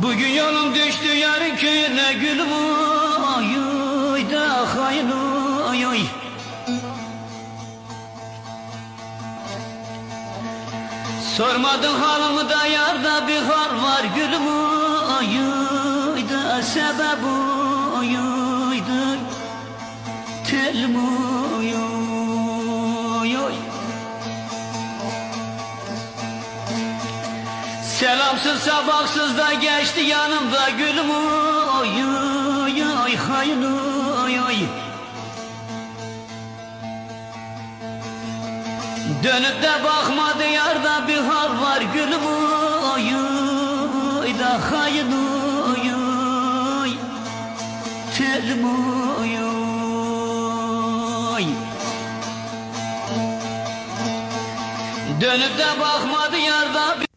Bugün yolum düştü yarın köyüne gülüm oy oy da hayın oy oy. Sormadın halımı da yarda bir hal var gülüm oy oy da sebep oy oy da telim oy oy oy. Selamsız sabahsız da geçti yanımda gülüm oy oy oy hayın oy oy. Dönüp de bakmadı yarda bir hal var gülüm oy oy da hayın oy oy telim oy oy. Dönüp de bakmadı yarda